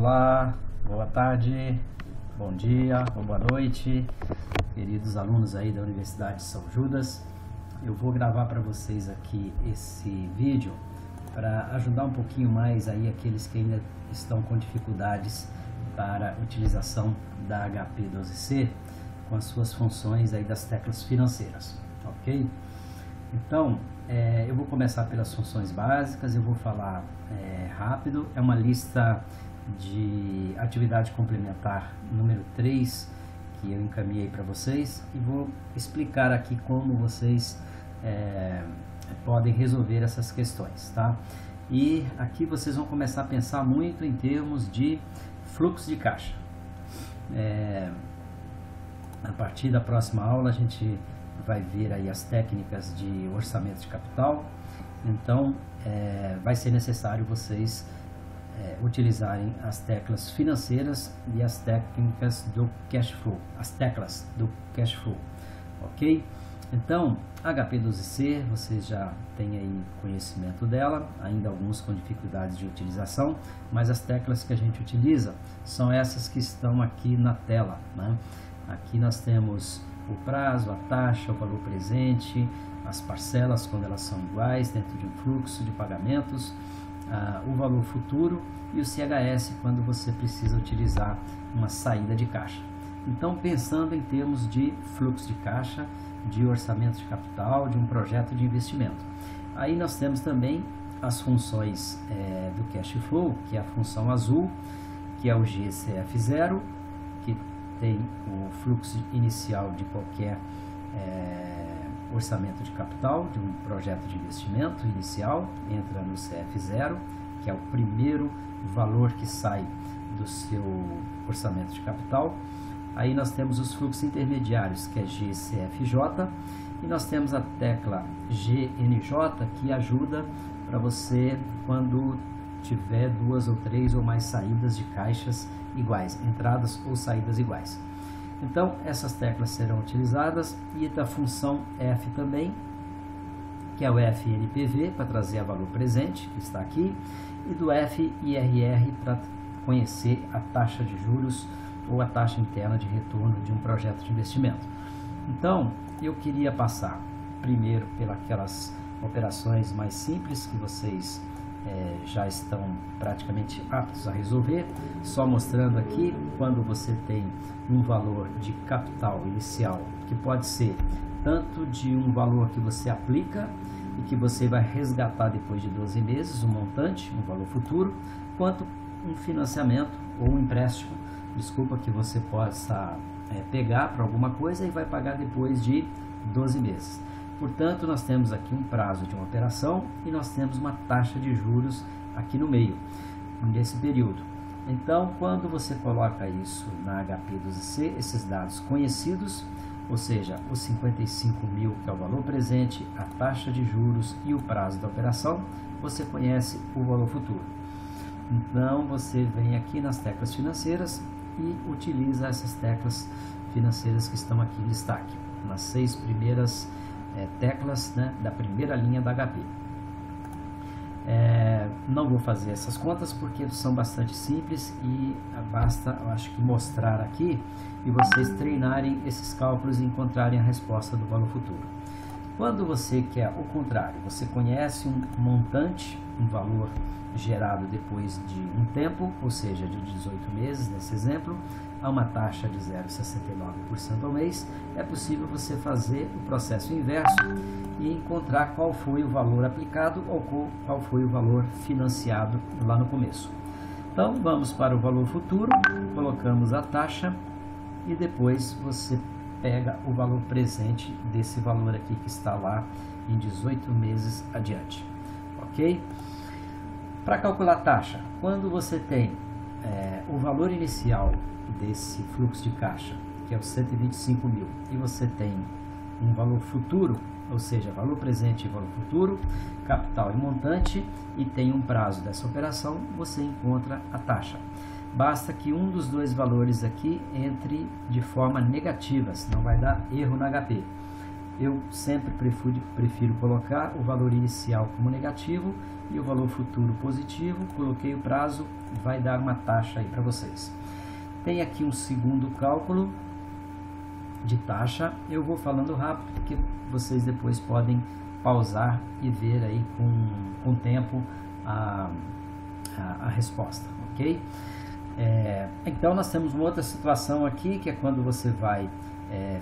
Olá, boa tarde, bom dia ou boa noite, queridos alunos aí da Universidade de São Judas. Eu vou gravar para vocês aqui esse vídeo para ajudar um pouquinho mais aí aqueles que ainda estão com dificuldades para a utilização da HP12C com as suas funções aí das teclas financeiras, ok? Então, eu vou começar pelas funções básicas, eu vou falar rápido, é uma lista de atividade complementar número 3 que eu encaminhei para vocês e vou explicar aqui como vocês podem resolver essas questões, tá? E aqui vocês vão começar a pensar muito em termos de fluxo de caixa. A partir da próxima aula a gente vai ver aí as técnicas de orçamento de capital, então vai ser necessário vocês utilizarem as teclas financeiras e as técnicas do cash flow, as teclas do cash flow, ok? Então, HP12C, vocês já têm aí conhecimento dela, ainda alguns com dificuldades de utilização, mas as teclas que a gente utiliza são essas que estão aqui na tela, né? Aqui nós temos o prazo, a taxa, o valor presente, as parcelas quando elas são iguais dentro de um fluxo de pagamentos, o valor futuro e o CHS quando você precisa utilizar uma saída de caixa. Então, pensando em termos de fluxo de caixa, de orçamento de capital, de um projeto de investimento. Aí nós temos também as funções do cash flow, que é a função azul, que é o GCF0, que tem o fluxo inicial de qualquer orçamento de capital, de um projeto de investimento inicial, entra no CF0, que é o primeiro valor que sai do seu orçamento de capital. Aí nós temos os fluxos intermediários, que é GCFJ, e nós temos a tecla GNJ, que ajuda para você quando tiver 2 ou 3 ou mais saídas de caixas iguais, entradas ou saídas iguais. Então, essas teclas serão utilizadas, e da função F também, que é o FNPV, para trazer a valor presente, que está aqui, e do FIRR, para conhecer a taxa de juros ou a taxa interna de retorno de um projeto de investimento. Então, eu queria passar primeiro pelas operações mais simples que vocês já estão praticamente aptos a resolver, só mostrando aqui quando você tem um valor de capital inicial, que pode ser tanto de um valor que você aplica e que você vai resgatar depois de 12 meses, um montante, um valor futuro, quanto um financiamento ou um empréstimo, desculpa, que você possa pegar para alguma coisa e vai pagar depois de 12 meses. Portanto, nós temos aqui um prazo de uma operação e nós temos uma taxa de juros aqui no meio, nesse período. Então, quando você coloca isso na HP12C, esses dados conhecidos, ou seja, os 55 mil, que é o valor presente, a taxa de juros e o prazo da operação, você conhece o valor futuro. Então, você vem aqui nas teclas financeiras e utiliza essas teclas financeiras que estão aqui em destaque, nas 6 primeiras teclas, né, da primeira linha da HP. Não vou fazer essas contas porque são bastante simples e basta, eu acho que, mostrar aqui e vocês treinarem esses cálculos e encontrarem a resposta do valor futuro. Quando você quer o contrário, você conhece um montante, um valor gerado depois de um tempo, ou seja, de 18 meses, nesse exemplo, a uma taxa de 0,69% ao mês, é possível você fazer o processo inverso e encontrar qual foi o valor aplicado ou qual foi o valor financiado lá no começo. Então, vamos para o valor futuro, colocamos a taxa e depois você pega o valor presente desse valor aqui que está lá em 18 meses adiante, ok? Para calcular a taxa, quando você tem o valor inicial desse fluxo de caixa, que é os 125 mil, e você tem um valor futuro, ou seja, valor presente e valor futuro, capital e montante, e tem um prazo dessa operação, você encontra a taxa. Basta que um dos dois valores aqui entre de forma negativa, senão vai dar erro na HP. eu sempre prefiro colocar o valor inicial como negativo e o valor futuro positivo. Coloquei o prazo, vai dar uma taxa aí para vocês. Tem aqui um segundo cálculo de taxa. Eu vou falando rápido porque vocês depois podem pausar e ver aí com o tempo a resposta, ok? Então nós temos uma outra situação aqui, que é quando você vai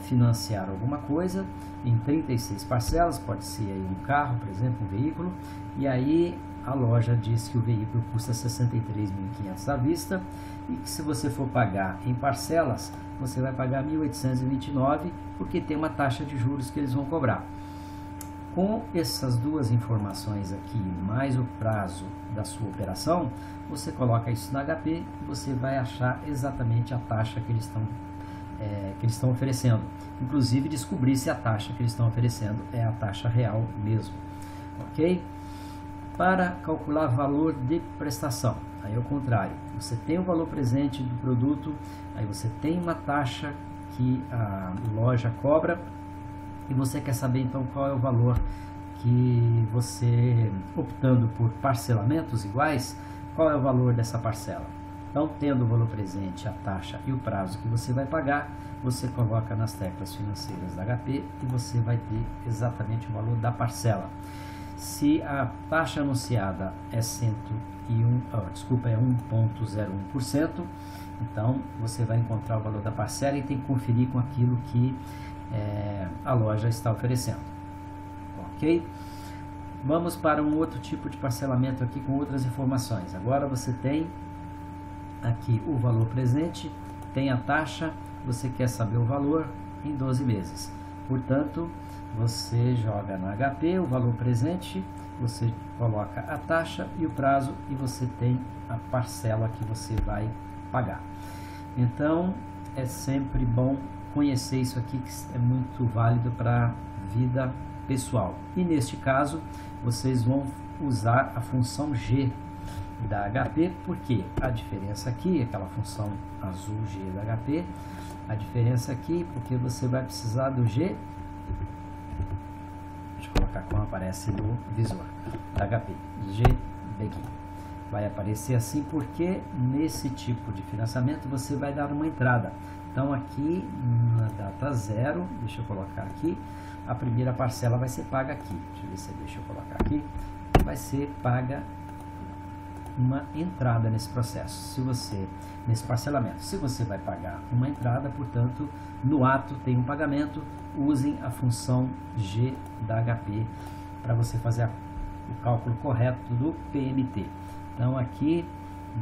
financiar alguma coisa em 36 parcelas, pode ser aí um carro, por exemplo, um veículo, e aí a loja diz que o veículo custa R$ 63.500 à vista e que se você for pagar em parcelas, você vai pagar R$ 1.829, porque tem uma taxa de juros que eles vão cobrar. Com essas duas informações aqui, mais o prazo da sua operação, você coloca isso na HP e você vai achar exatamente a taxa que eles estão oferecendo. Inclusive descobrir se a taxa que eles estão oferecendo é a taxa real mesmo. Ok? Para calcular valor de prestação, aí é o contrário. Você tem o valor presente do produto, aí você tem uma taxa que a loja cobra, e você quer saber então qual é o valor que você, optando por parcelamentos iguais, qual é o valor dessa parcela. Então, tendo o valor presente, a taxa e o prazo que você vai pagar, você coloca nas teclas financeiras da HP e você vai ter exatamente o valor da parcela. Se a taxa anunciada é 1,01%, então você vai encontrar o valor da parcela e tem que conferir com aquilo que a loja está oferecendo. Ok? Vamos para um outro tipo de parcelamento aqui com outras informações. Agora você tem aqui o valor presente, tem a taxa, você quer saber o valor em 12 meses. Portanto, você joga na HP o valor presente, você coloca a taxa e o prazo e você tem a parcela que você vai pagar. Então, é sempre bom conhecer isso aqui, que é muito válido para a vida pessoal. E neste caso, vocês vão usar a função G da HP, porque a diferença aqui, aquela função azul G da HP, a diferença aqui, porque você vai precisar do G, deixa eu colocar como aparece no visor da HP, G Begin. Vai aparecer assim porque nesse tipo de financiamento você vai dar uma entrada. Então aqui na data 0, deixa eu colocar aqui, a primeira parcela vai ser paga aqui. Deixa eu colocar aqui, vai ser paga uma entrada nesse processo, nesse parcelamento. Se você vai pagar uma entrada, portanto, no ato tem um pagamento, usem a função G da HP para você fazer o cálculo correto do PMT. Então aqui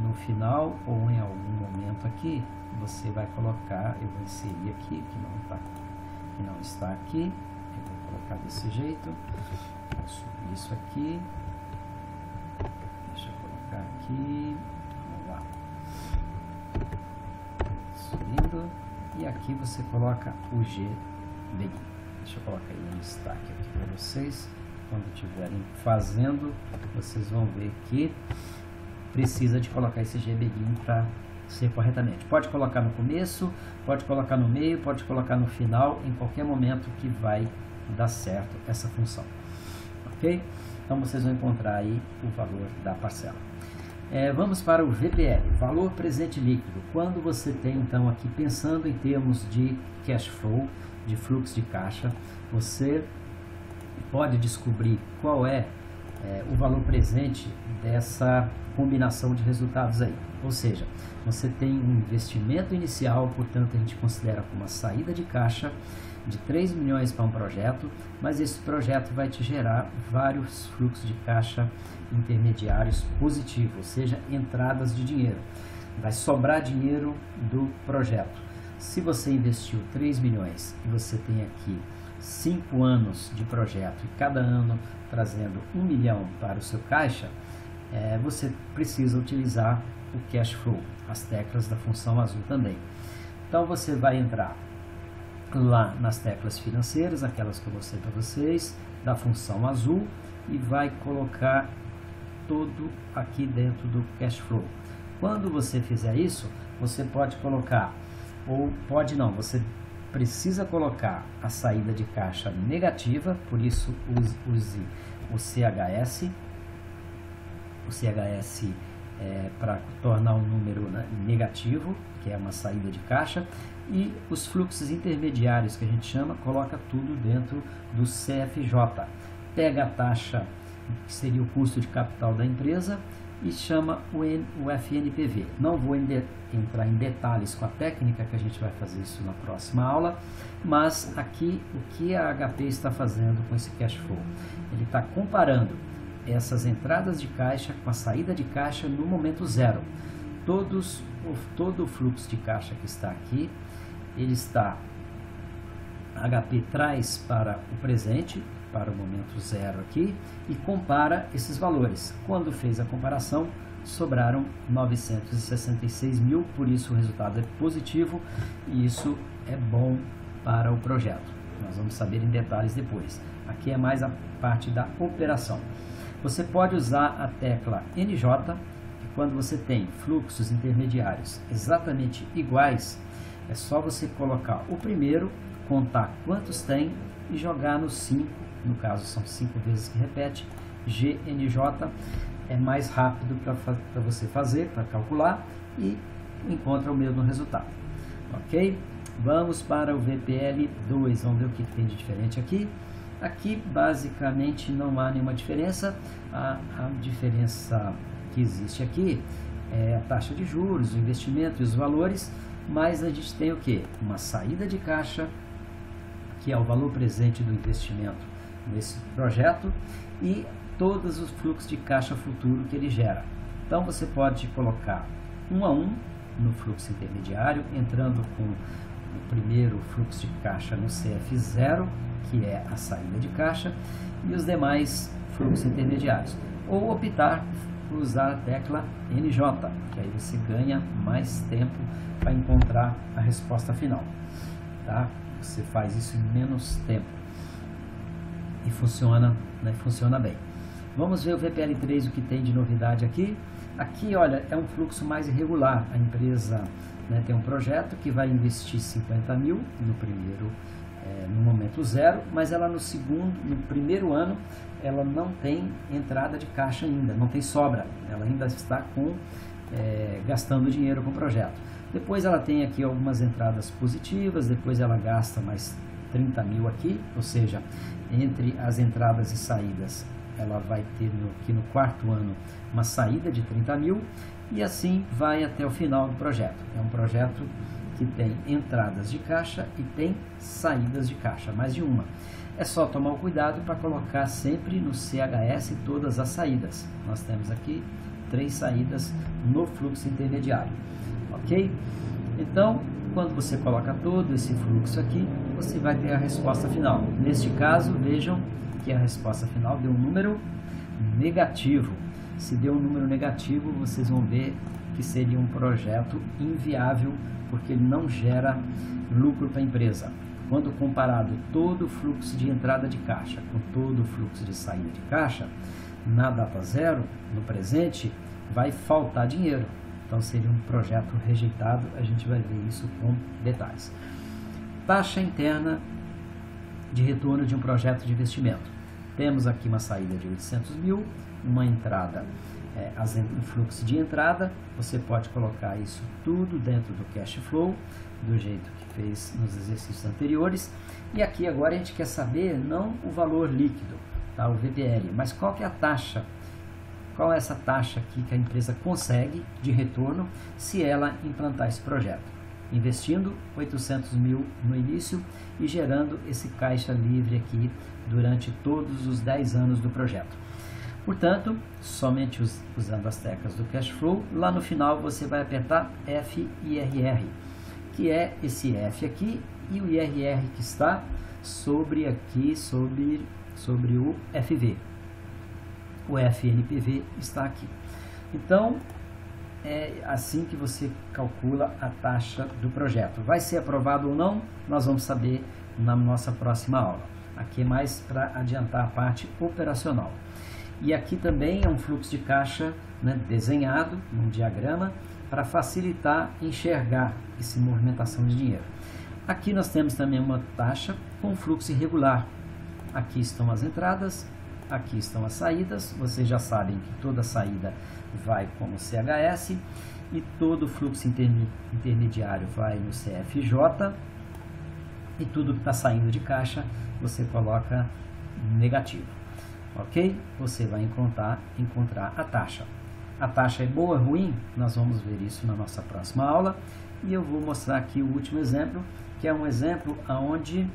no final ou em algum momento aqui, você vai colocar, eu vou inserir aqui, que não está aqui, eu vou colocar desse jeito, vou subir isso aqui, deixa eu colocar aqui, vamos lá, subindo, e aqui você coloca o G Begin. Deixa eu colocar aí um destaque aqui para vocês, quando estiverem fazendo, vocês vão ver que precisa de colocar esse G Begin para ser corretamente. Pode colocar no começo, pode colocar no meio, pode colocar no final, em qualquer momento que vai dar certo essa função. Ok? Então vocês vão encontrar aí o valor da parcela. Vamos para o VPL, valor presente líquido. Quando você tem então aqui, pensando em termos de cash flow, de fluxo de caixa, você pode descobrir qual é o valor presente dessa combinação de resultados aí. Ou seja, você tem um investimento inicial, portanto a gente considera como uma saída de caixa de 3 milhões para um projeto, mas esse projeto vai te gerar vários fluxos de caixa intermediários positivos, ou seja, entradas de dinheiro. Vai sobrar dinheiro do projeto. Se você investiu 3 milhões e você tem aqui 5 anos de projeto e cada ano trazendo 1 milhão para o seu caixa, você precisa utilizar o cash flow, as teclas da função azul também. Então você vai entrar lá nas teclas financeiras, aquelas que eu mostrei para vocês, da função azul, e vai colocar tudo aqui dentro do cash flow. Quando você fizer isso, você pode colocar, ou pode não, você precisa colocar a saída de caixa negativa, por isso use o CHS. O CHS para tornar um número, né, negativo, que é uma saída de caixa, e os fluxos intermediários, que a gente chama, coloca tudo dentro do CFJ. Pega a taxa, que seria o custo de capital da empresa, e chama o FNPV. Não vou entrar em detalhes com a técnica, que a gente vai fazer isso na próxima aula, mas aqui o que a HP está fazendo com esse cash flow? Ele está comparando essas entradas de caixa com a saída de caixa no momento zero. Todo o fluxo de caixa que está aqui, ele está, a HP traz para o presente, para o momento zero aqui, e compara esses valores. Quando fez a comparação, sobraram 966 mil, por isso o resultado é positivo, e isso é bom para o projeto. Nós vamos saber em detalhes depois. Aqui é mais a parte da operação. Você pode usar a tecla NJ, que quando você tem fluxos intermediários exatamente iguais, é só você colocar o primeiro, contar quantos tem e jogar no 5, no caso são 5 vezes que repete, GNJ é mais rápido para você fazer, para calcular, e encontra o mesmo resultado. Ok? Vamos para o VPL2, vamos ver o que tem de diferente aqui. Aqui basicamente não há nenhuma diferença, a diferença que existe aqui é a taxa de juros, o investimento e os valores, mas a gente tem o que? Uma saída de caixa, que é o valor presente do investimento nesse projeto, e todos os fluxos de caixa futuro que ele gera. Então você pode colocar um a um no fluxo intermediário, entrando com o primeiro fluxo de caixa no CF0, que é a saída de caixa, e os demais fluxos intermediários. Ou optar por usar a tecla NJ, que aí você ganha mais tempo para encontrar a resposta final. Tá? Você faz isso em menos tempo e funciona, né, funciona bem. Vamos ver o VPL3, o que tem de novidade aqui. Aqui, olha, é um fluxo mais irregular. A empresa, né, tem um projeto que vai investir 50 mil no primeiro, no momento zero, mas ela no primeiro ano, ela não tem entrada de caixa ainda, não tem sobra. Ela ainda está gastando dinheiro com o projeto. Depois ela tem aqui algumas entradas positivas, depois ela gasta mais 30 mil aqui, ou seja, entre as entradas e saídas, ela vai ter aqui no quarto ano uma saída de 30 mil, e assim vai até o final do projeto. É um projeto que tem entradas de caixa e tem saídas de caixa, mais de uma. É só tomar o cuidado para colocar sempre no CHS todas as saídas. Nós temos aqui 3 saídas no fluxo intermediário. Ok? Então, quando você coloca todo esse fluxo aqui, você vai ter a resposta final. Neste caso, vejam que a resposta final deu um número negativo. Se deu um número negativo, vocês vão ver que seria um projeto inviável, porque ele não gera lucro para a empresa. Quando comparado todo o fluxo de entrada de caixa com todo o fluxo de saída de caixa, na data zero, no presente, vai faltar dinheiro. Então seria um projeto rejeitado, a gente vai ver isso com detalhes. Taxa interna de retorno de um projeto de investimento. Temos aqui uma saída de 800 mil, uma entrada, o fluxo de entrada, você pode colocar isso tudo dentro do cash flow, do jeito que fez nos exercícios anteriores. E aqui agora a gente quer saber não o valor líquido, tá, o VPL, mas qual que é a taxa. Qual é essa taxa aqui que a empresa consegue de retorno se ela implantar esse projeto? Investindo 800 mil no início e gerando esse caixa livre aqui durante todos os 10 anos do projeto. Portanto, somente usando as teclas do Cash Flow, lá no final você vai apertar FIRR, que é esse F aqui e o IRR que está sobre o FV. O FNPV está aqui. Então, é assim que você calcula a taxa do projeto. Vai ser aprovado ou não? Nós vamos saber na nossa próxima aula. Aqui é mais para adiantar a parte operacional. E aqui também é um fluxo de caixa, né, desenhado num diagrama para facilitar enxergar essa movimentação de dinheiro. Aqui nós temos também uma taxa com fluxo irregular. Aqui estão as entradas, aqui estão as saídas. Vocês já sabem que toda saída vai como CHS e todo fluxo intermediário vai no CFJ, e tudo que está saindo de caixa você coloca negativo, ok? Você vai encontrar a taxa. A taxa é boa ou ruim? Nós vamos ver isso na nossa próxima aula, e eu vou mostrar aqui o último exemplo, que é um exemplo onde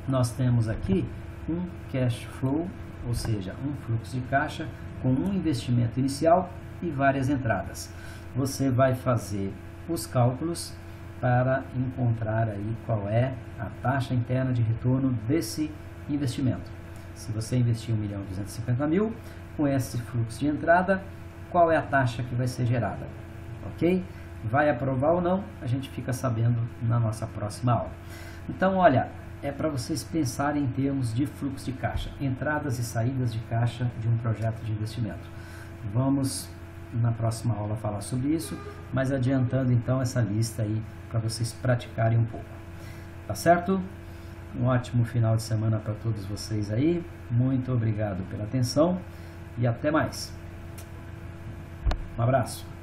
nós temos aqui um cash flow, ou seja, um fluxo de caixa com um investimento inicial e várias entradas. Você vai fazer os cálculos para encontrar aí qual é a taxa interna de retorno desse investimento. Se você investir 1.250.000 com esse fluxo de entrada, qual é a taxa que vai ser gerada? Ok? Vai aprovar ou não? A gente fica sabendo na nossa próxima aula. Então, olha, é para vocês pensarem em termos de fluxo de caixa, entradas e saídas de caixa de um projeto de investimento. Vamos na próxima aula falar sobre isso, mas adiantando então essa lista aí para vocês praticarem um pouco. Tá certo? Um ótimo final de semana para todos vocês aí. Muito obrigado pela atenção e até mais. Um abraço.